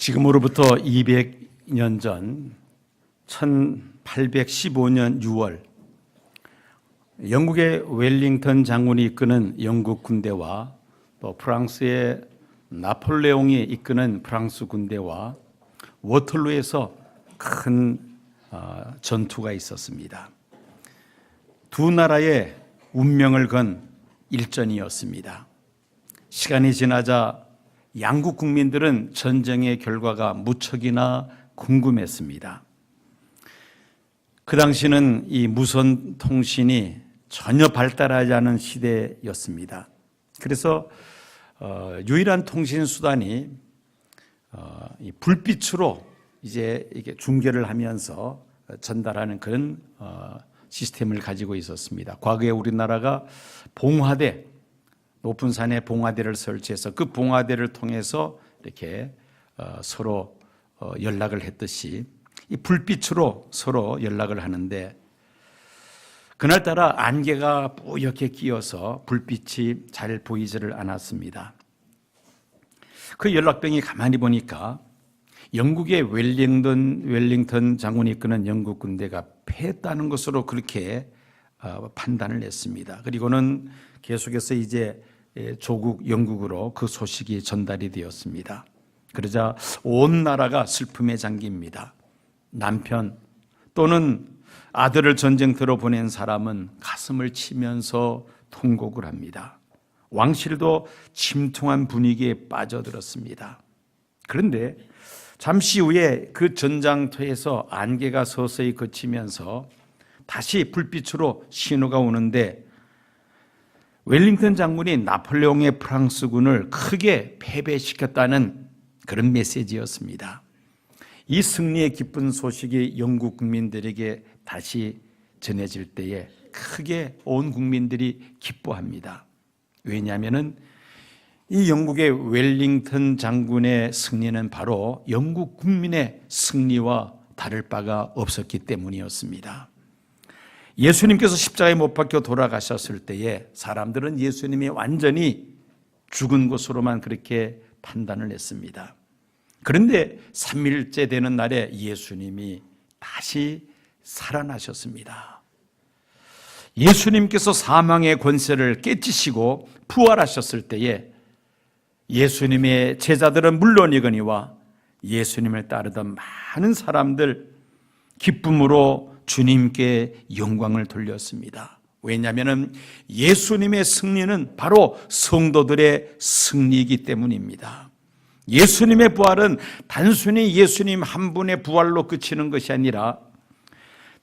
지금으로부터 200년 전 1815년 6월 영국의 웰링턴 장군이 이끄는 영국 군대와 또 프랑스의 나폴레옹이 이끄는 프랑스 군대와 워털루에서 큰 전투가 있었습니다. 두 나라의 운명을 건 일전이었습니다. 시간이 지나자 양국 국민들은 전쟁의 결과가 무척이나 궁금했습니다. 그 당시는 이 무선 통신이 전혀 발달하지 않은 시대였습니다. 그래서 유일한 통신 수단이 이 불빛으로 이제 이게 중계를 하면서 전달하는 그런 시스템을 가지고 있었습니다. 과거에 우리나라가 봉화대, 높은 산에 봉화대를 설치해서 그 봉화대를 통해서 이렇게 서로 연락을 했듯이 이 불빛으로 서로 연락을 하는데, 그날따라 안개가 뿌옇게 끼어서 불빛이 잘 보이지를 않았습니다. 그 연락병이 가만히 보니까 영국의 웰링턴 장군이 이끄는 영국 군대가 패했다는 것으로 그렇게 판단을 했습니다. 그리고는 계속해서 이제 조국 영국으로 그 소식이 전달이 되었습니다. 그러자 온 나라가 슬픔에 잠깁니다. 남편 또는 아들을 전쟁터로 보낸 사람은 가슴을 치면서 통곡을 합니다. 왕실도 침통한 분위기에 빠져들었습니다. 그런데 잠시 후에 그 전장터에서 안개가 서서히 그치면서 다시 불빛으로 신호가 오는데, 웰링턴 장군이 나폴레옹의 프랑스군을 크게 패배시켰다는 그런 메시지였습니다. 이 승리의 기쁜 소식이 영국 국민들에게 다시 전해질 때에 크게 온 국민들이 기뻐합니다. 왜냐하면 이 영국의 웰링턴 장군의 승리는 바로 영국 국민의 승리와 다를 바가 없었기 때문이었습니다. 예수님께서 십자가에 못 박혀 돌아가셨을 때에 사람들은 예수님이 완전히 죽은 것으로만 그렇게 판단을 했습니다. 그런데 3일째 되는 날에 예수님이 다시 살아나셨습니다. 예수님께서 사망의 권세를 깨치시고 부활하셨을 때에 예수님의 제자들은 물론이거니와 예수님을 따르던 많은 사람들 기쁨으로 주님께 영광을 돌렸습니다. 왜냐하면 예수님의 승리는 바로 성도들의 승리이기 때문입니다. 예수님의 부활은 단순히 예수님 한 분의 부활로 그치는 것이 아니라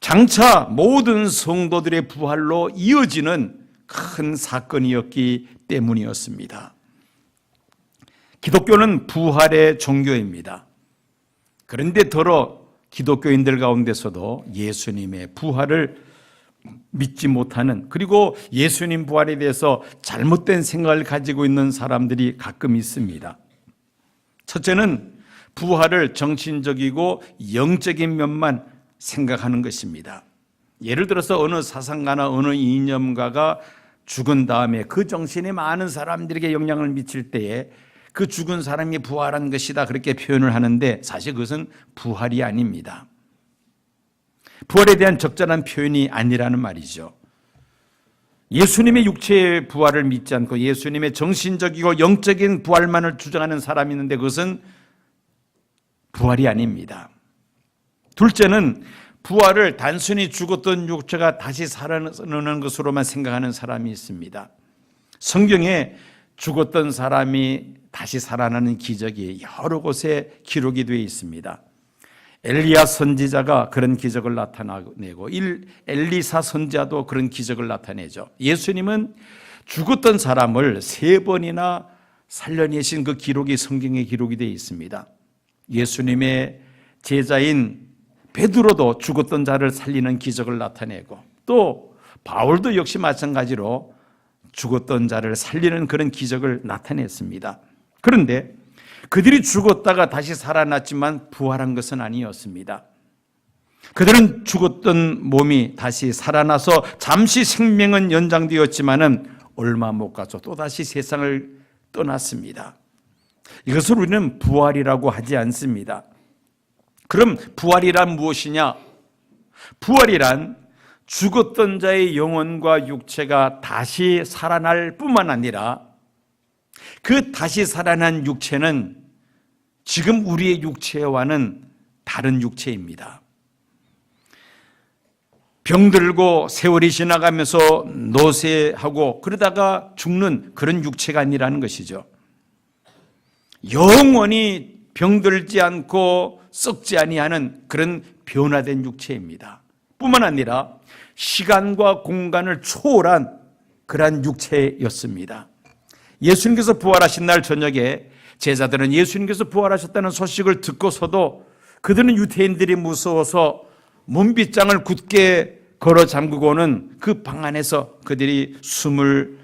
장차 모든 성도들의 부활로 이어지는 큰 사건이었기 때문이었습니다. 기독교는 부활의 종교입니다. 그런데 더러 기독교인들 가운데서도 예수님의 부활을 믿지 못하는, 그리고 예수님 부활에 대해서 잘못된 생각을 가지고 있는 사람들이 가끔 있습니다. 첫째는 부활을 정신적이고 영적인 면만 생각하는 것입니다. 예를 들어서 어느 사상가나 어느 이념가가 죽은 다음에 그 정신이 많은 사람들에게 영향을 미칠 때에 그 죽은 사람이 부활한 것이다 그렇게 표현을 하는데, 사실 그것은 부활이 아닙니다. 부활에 대한 적절한 표현이 아니라는 말이죠. 예수님의 육체의 부활을 믿지 않고 예수님의 정신적이고 영적인 부활만을 주장하는 사람이 있는데 그것은 부활이 아닙니다. 둘째는 부활을 단순히 죽었던 육체가 다시 살아나는 것으로만 생각하는 사람이 있습니다. 성경에 죽었던 사람이 다시 살아나는 기적이 여러 곳에 기록이 되어 있습니다. 엘리야 선지자가 그런 기적을 나타내고 엘리사 선지자도 그런 기적을 나타내죠. 예수님은 죽었던 사람을 3번이나 살려내신 그 기록이 성경에 기록이 되어 있습니다. 예수님의 제자인 베드로도 죽었던 자를 살리는 기적을 나타내고, 또 바울도 역시 마찬가지로 죽었던 자를 살리는 그런 기적을 나타냈습니다. 그런데 그들이 죽었다가 다시 살아났지만 부활한 것은 아니었습니다. 그들은 죽었던 몸이 다시 살아나서 잠시 생명은 연장되었지만은 얼마 못 가서 또다시 세상을 떠났습니다. 이것을 우리는 부활이라고 하지 않습니다. 그럼 부활이란 무엇이냐? 부활이란 죽었던 자의 영혼과 육체가 다시 살아날 뿐만 아니라 그 다시 살아난 육체는 지금 우리의 육체와는 다른 육체입니다. 병들고 세월이 지나가면서 노쇠하고 그러다가 죽는 그런 육체가 아니라는 것이죠. 영원히 병들지 않고 썩지 아니하는 그런 변화된 육체입니다. 뿐만 아니라 시간과 공간을 초월한 그러한 육체였습니다. 예수님께서 부활하신 날 저녁에 제자들은 예수님께서 부활하셨다는 소식을 듣고서도 그들은 유대인들이 무서워서 문빗장을 굳게 걸어 잠그고는 그 방 안에서 그들이 숨을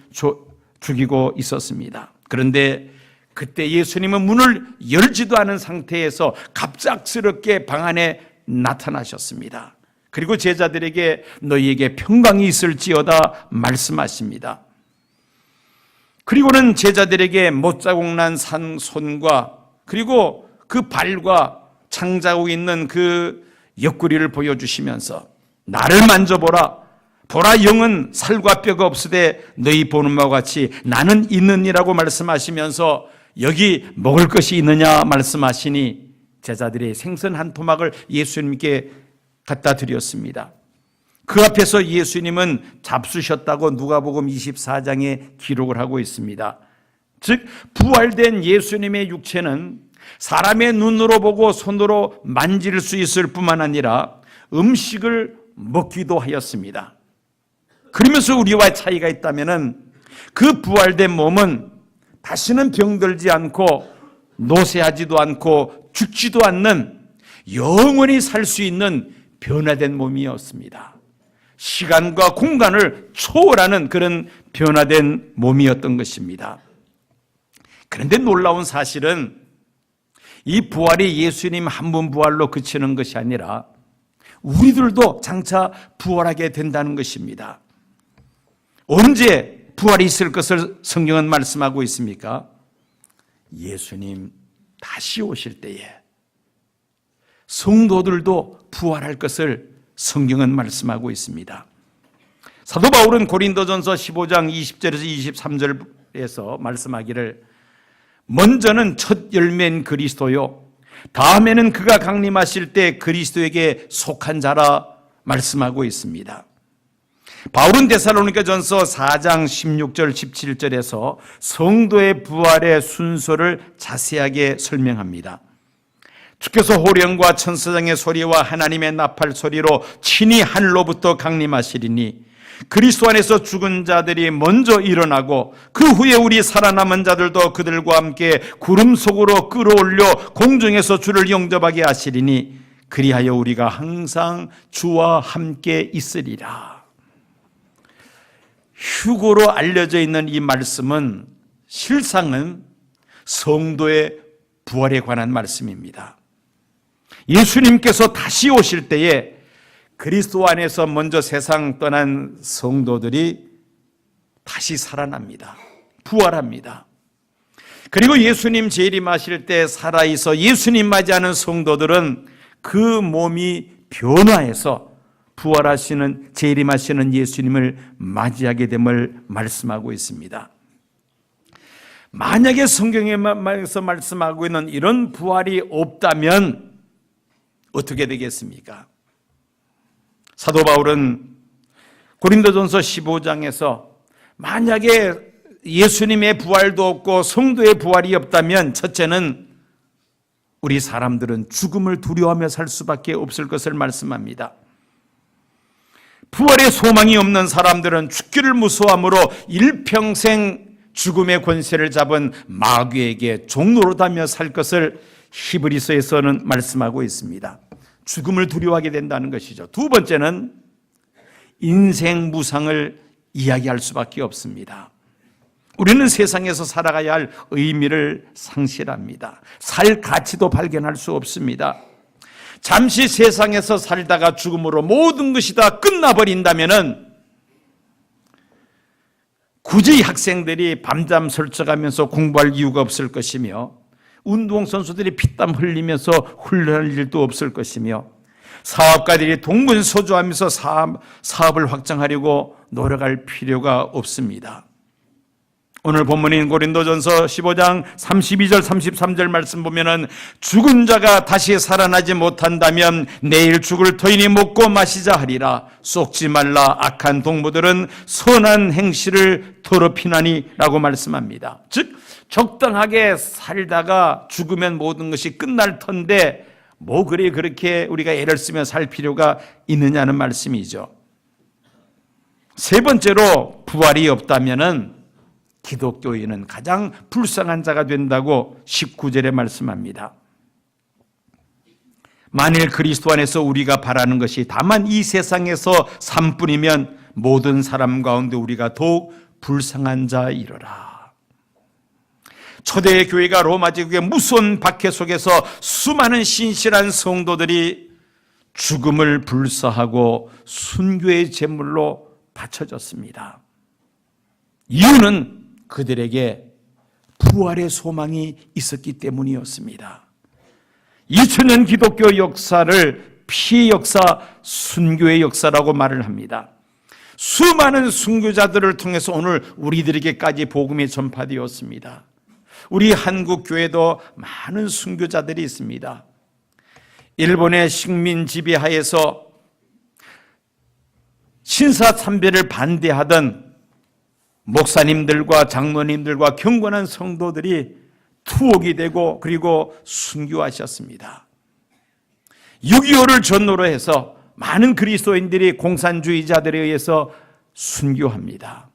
죽이고 있었습니다. 그런데 그때 예수님은 문을 열지도 않은 상태에서 갑작스럽게 방 안에 나타나셨습니다. 그리고 제자들에게 너희에게 평강이 있을지어다 말씀하십니다. 그리고는 제자들에게 못자국 난 손과 그리고 그 발과 창자국 있는 그 옆구리를 보여주시면서 나를 만져보라. 보라, 영은 살과 뼈가 없으되 너희 보는 바와 같이 나는 있느니라고 말씀하시면서 여기 먹을 것이 있느냐 말씀하시니 제자들이 생선 한 토막을 예수님께 갖다 드렸습니다. 그 앞에서 예수님은 잡수셨다고 누가복음 24장에 기록을 하고 있습니다. 즉 부활된 예수님의 육체는 사람의 눈으로 보고 손으로 만질 수 있을 뿐만 아니라 음식을 먹기도 하였습니다. 그러면서 우리와 차이가 있다면 그 부활된 몸은 다시는 병들지 않고 노쇠하지도 않고 죽지도 않는 영원히 살 수 있는 변화된 몸이었습니다. 시간과 공간을 초월하는 그런 변화된 몸이었던 것입니다. 그런데 놀라운 사실은 이 부활이 예수님 한 분 부활로 그치는 것이 아니라 우리들도 장차 부활하게 된다는 것입니다. 언제 부활이 있을 것을 성경은 말씀하고 있습니까? 예수님 다시 오실 때에 성도들도 부활할 것을 성경은 말씀하고 있습니다. 사도 바울은 고린도전서 15장 20절에서 23절에서 말씀하기를 먼저는 첫 열매인 그리스도요 다음에는 그가 강림하실 때 그리스도에게 속한 자라 말씀하고 있습니다. 바울은 데살로니가전서 4장 16절 17절에서 성도의 부활의 순서를 자세하게 설명합니다. 주께서 호령과 천사장의 소리와 하나님의 나팔 소리로 친히 하늘로부터 강림하시리니 그리스도 안에서 죽은 자들이 먼저 일어나고 그 후에 우리 살아남은 자들도 그들과 함께 구름 속으로 끌어올려 공중에서 주를 영접하게 하시리니 그리하여 우리가 항상 주와 함께 있으리라. 휴거로 알려져 있는 이 말씀은 실상은 성도의 부활에 관한 말씀입니다. 예수님께서 다시 오실 때에 그리스도 안에서 먼저 세상 떠난 성도들이 다시 살아납니다. 부활합니다. 그리고 예수님 재림하실 때 살아있어 예수님 맞이하는 성도들은 그 몸이 변화해서 부활하시는 재림하시는 예수님을 맞이하게 됨을 말씀하고 있습니다. 만약에 성경에서 말씀하고 있는 이런 부활이 없다면 어떻게 되겠습니까? 사도 바울은 고린도전서 15장에서 만약에 예수님의 부활도 없고 성도의 부활이 없다면 첫째는 우리 사람들은 죽음을 두려워하며 살 수밖에 없을 것을 말씀합니다. 부활의 소망이 없는 사람들은 죽기를 무서워하므로 일평생 죽음의 권세를 잡은 마귀에게 종노릇하며 살 것을 히브리서에서는 말씀하고 있습니다. 죽음을 두려워하게 된다는 것이죠. 두 번째는 인생 무상을 이야기할 수밖에 없습니다. 우리는 세상에서 살아가야 할 의미를 상실합니다. 살 가치도 발견할 수 없습니다. 잠시 세상에서 살다가 죽음으로 모든 것이 다 끝나버린다면은 굳이 학생들이 밤잠 설쳐가면서 공부할 이유가 없을 것이며 운동선수들이 피땀 흘리면서 훈련할 일도 없을 것이며 사업가들이 동분서주하면서 사업을 확장하려고 노력할 필요가 없습니다. 오늘 본문인 고린도전서 15장 32절 33절 말씀 보면은 죽은 자가 다시 살아나지 못한다면 내일 죽을 터이니 먹고 마시자 하리라. 속지 말라. 악한 동무들은 선한 행실을 더럽히나니 라고 말씀합니다. 즉 적당하게 살다가 죽으면 모든 것이 끝날 텐데 뭐 그렇게 우리가 애를 쓰며 살 필요가 있느냐는 말씀이죠. 세 번째로 부활이 없다면은 기독교인은 가장 불쌍한 자가 된다고 19절에 말씀합니다. 만일 그리스도 안에서 우리가 바라는 것이 다만 이 세상에서 삶뿐이면 모든 사람 가운데 우리가 더욱 불쌍한 자이러라. 초대 교회가 로마 제국의 무서운 박해 속에서 수많은 신실한 성도들이 죽음을 불사하고 순교의 제물로 바쳐졌습니다. 이유는 그들에게 부활의 소망이 있었기 때문이었습니다. 2000년 기독교 역사를 피의 역사, 순교의 역사라고 말을 합니다. 수많은 순교자들을 통해서 오늘 우리들에게까지 복음이 전파되었습니다. 우리 한국 교회도 많은 순교자들이 있습니다. 일본의 식민 지배하에서 신사참배를 반대하던 목사님들과 장로님들과 경건한 성도들이 투옥이 되고 그리고 순교하셨습니다. 6.25를 전후로 해서 많은 그리스도인들이 공산주의자들에 의해서 순교합니다.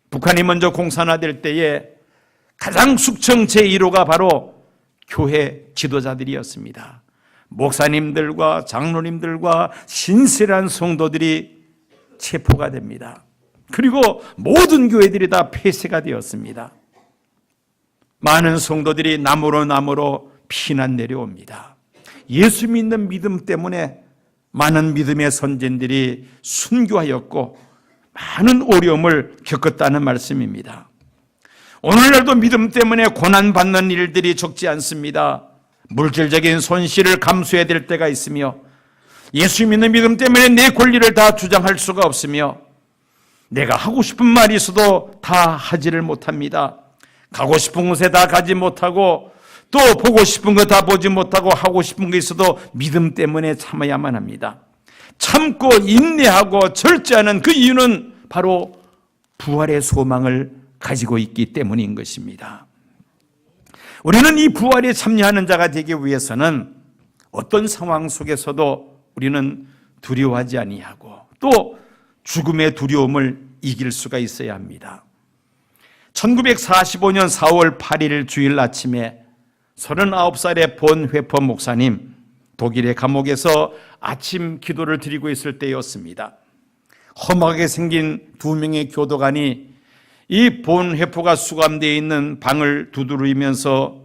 북한이 먼저 공산화될 때에 가장 숙청 제1호가 바로 교회 지도자들이었습니다. 목사님들과 장로님들과 신실한 성도들이 체포가 됩니다. 그리고 모든 교회들이 다 폐쇄가 되었습니다. 많은 성도들이 남으로 피난 내려옵니다. 예수 믿는 믿음 때문에 많은 믿음의 선진들이 순교하였고 많은 어려움을 겪었다는 말씀입니다. 오늘날도 믿음 때문에 고난받는 일들이 적지 않습니다. 물질적인 손실을 감수해야 될 때가 있으며 예수 믿는 믿음 때문에 내 권리를 다 주장할 수가 없으며 내가 하고 싶은 말이 있어도 다 하지를 못합니다. 가고 싶은 곳에 다 가지 못하고 또 보고 싶은 거 다 보지 못하고 하고 싶은 거 있어도 믿음 때문에 참아야만 합니다. 참고 인내하고 절제하는 그 이유는 바로 부활의 소망을 가지고 있기 때문인 것입니다. 우리는 이 부활에 참여하는 자가 되기 위해서는 어떤 상황 속에서도 우리는 두려워하지 아니하고 또 죽음의 두려움을 이길 수가 있어야 합니다. 1945년 4월 8일 주일 아침에 39살의 본회퍼 목사님 독일의 감옥에서 아침 기도를 드리고 있을 때였습니다. 험하게 생긴 두 명의 교도관이 이 본회퍼가 수감되어 있는 방을 두드리면서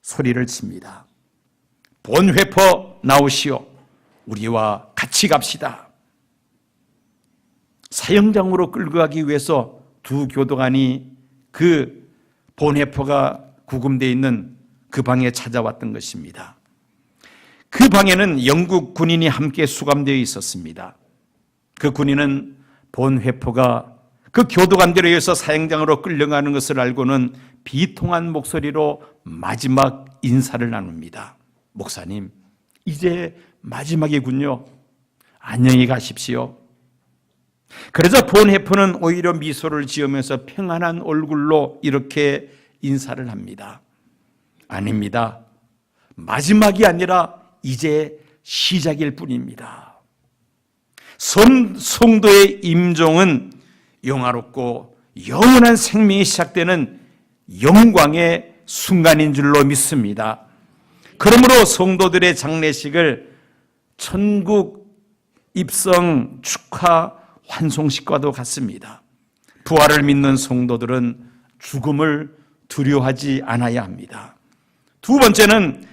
소리를 칩니다. 본회퍼 나오시오. 우리와 같이 갑시다. 사형장으로 끌고 가기 위해서 두 교도관이 그 본회퍼가 구금되어 있는 그 방에 찾아왔던 것입니다. 그 방에는 영국 군인이 함께 수감되어 있었습니다. 그 군인은 본회퍼가 그 교도관들에 의해서 사형장으로 끌려가는 것을 알고는 비통한 목소리로 마지막 인사를 나눕니다. 목사님, 이제 마지막이군요. 안녕히 가십시오. 그래서 본회퍼는 오히려 미소를 지으면서 평안한 얼굴로 이렇게 인사를 합니다. 아닙니다. 마지막이 아니라 이제 시작일 뿐입니다. 성도의 임종은 영화롭고 영원한 생명이 시작되는 영광의 순간인 줄로 믿습니다. 그러므로 성도들의 장례식을 천국 입성 축하 환송식과도 같습니다. 부활을 믿는 성도들은 죽음을 두려워하지 않아야 합니다. 두 번째는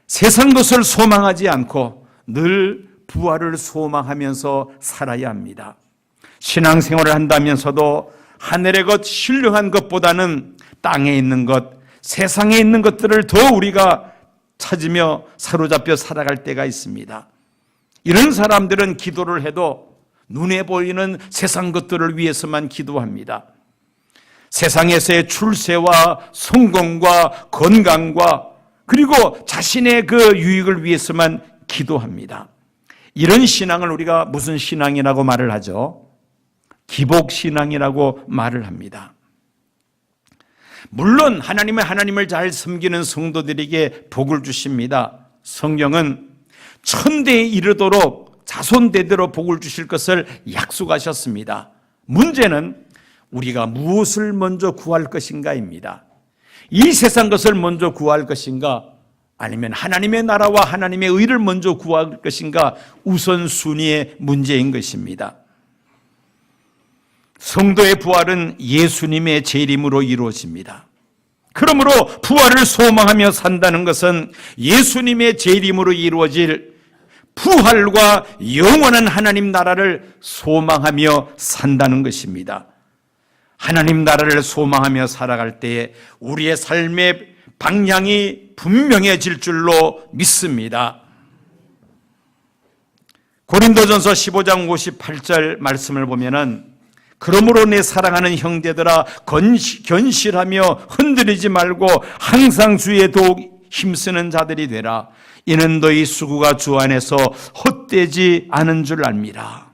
세상 것을 소망하지 않고 늘 부활을 소망하면서 살아야 합니다. 신앙생활을 한다면서도 하늘의 것, 신령한 것보다는 땅에 있는 것, 세상에 있는 것들을 더 우리가 찾으며 사로잡혀 살아갈 때가 있습니다. 이런 사람들은 기도를 해도 눈에 보이는 세상 것들을 위해서만 기도합니다. 세상에서의 출세와 성공과 건강과 그리고 자신의 그 유익을 위해서만 기도합니다. 이런 신앙을 우리가 무슨 신앙이라고 말을 하죠? 기복신앙이라고 말을 합니다. 물론 하나님을 잘 섬기는 성도들에게 복을 주십니다. 성경은 천대에 이르도록 자손대대로 복을 주실 것을 약속하셨습니다. 문제는 우리가 무엇을 먼저 구할 것인가입니다. 이 세상 것을 먼저 구할 것인가, 아니면 하나님의 나라와 하나님의 의를 먼저 구할 것인가, 우선순위의 문제인 것입니다. 성도의 부활은 예수님의 재림으로 이루어집니다. 그러므로 부활을 소망하며 산다는 것은 예수님의 재림으로 이루어질 부활과 영원한 하나님 나라를 소망하며 산다는 것입니다. 하나님 나라를 소망하며 살아갈 때에 우리의 삶의 방향이 분명해질 줄로 믿습니다. 고린도전서 15장 58절 말씀을 보면은 그러므로 내 사랑하는 형제들아 견실하며 흔들리지 말고 항상 주의 더욱 힘쓰는 자들이 되라. 이는 너희 수고가 주 안에서 헛되지 않은 줄 압니다.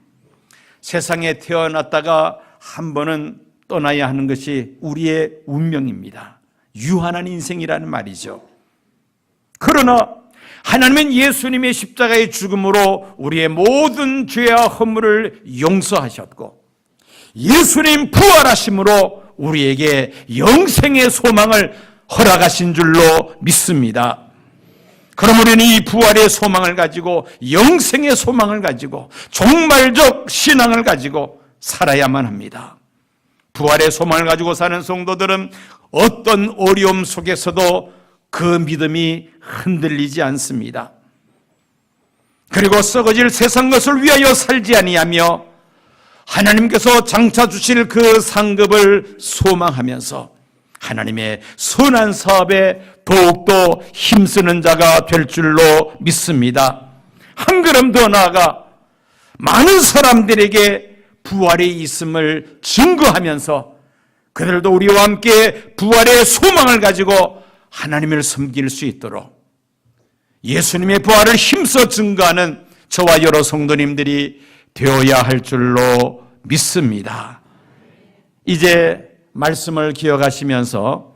세상에 태어났다가 한 번은 떠나야 하는 것이 우리의 운명입니다. 유한한 인생이라는 말이죠. 그러나 하나님은 예수님의 십자가의 죽음으로 우리의 모든 죄와 허물을 용서하셨고 예수님 부활하심으로 우리에게 영생의 소망을 허락하신 줄로 믿습니다. 그럼 우리는 이 부활의 소망을 가지고 영생의 소망을 가지고 종말적 신앙을 가지고 살아야만 합니다. 부활의 소망을 가지고 사는 성도들은 어떤 어려움 속에서도 그 믿음이 흔들리지 않습니다. 그리고 썩어질 세상 것을 위하여 살지 아니하며 하나님께서 장차 주실 그 상급을 소망하면서 하나님의 선한 사업에 더욱더 힘쓰는 자가 될 줄로 믿습니다. 한 걸음 더 나아가 많은 사람들에게 부활이 있음을 증거하면서 그들도 우리와 함께 부활의 소망을 가지고 하나님을 섬길 수 있도록 예수님의 부활을 힘써 증거하는 저와 여러 성도님들이 되어야 할 줄로 믿습니다. 이제 말씀을 기억하시면서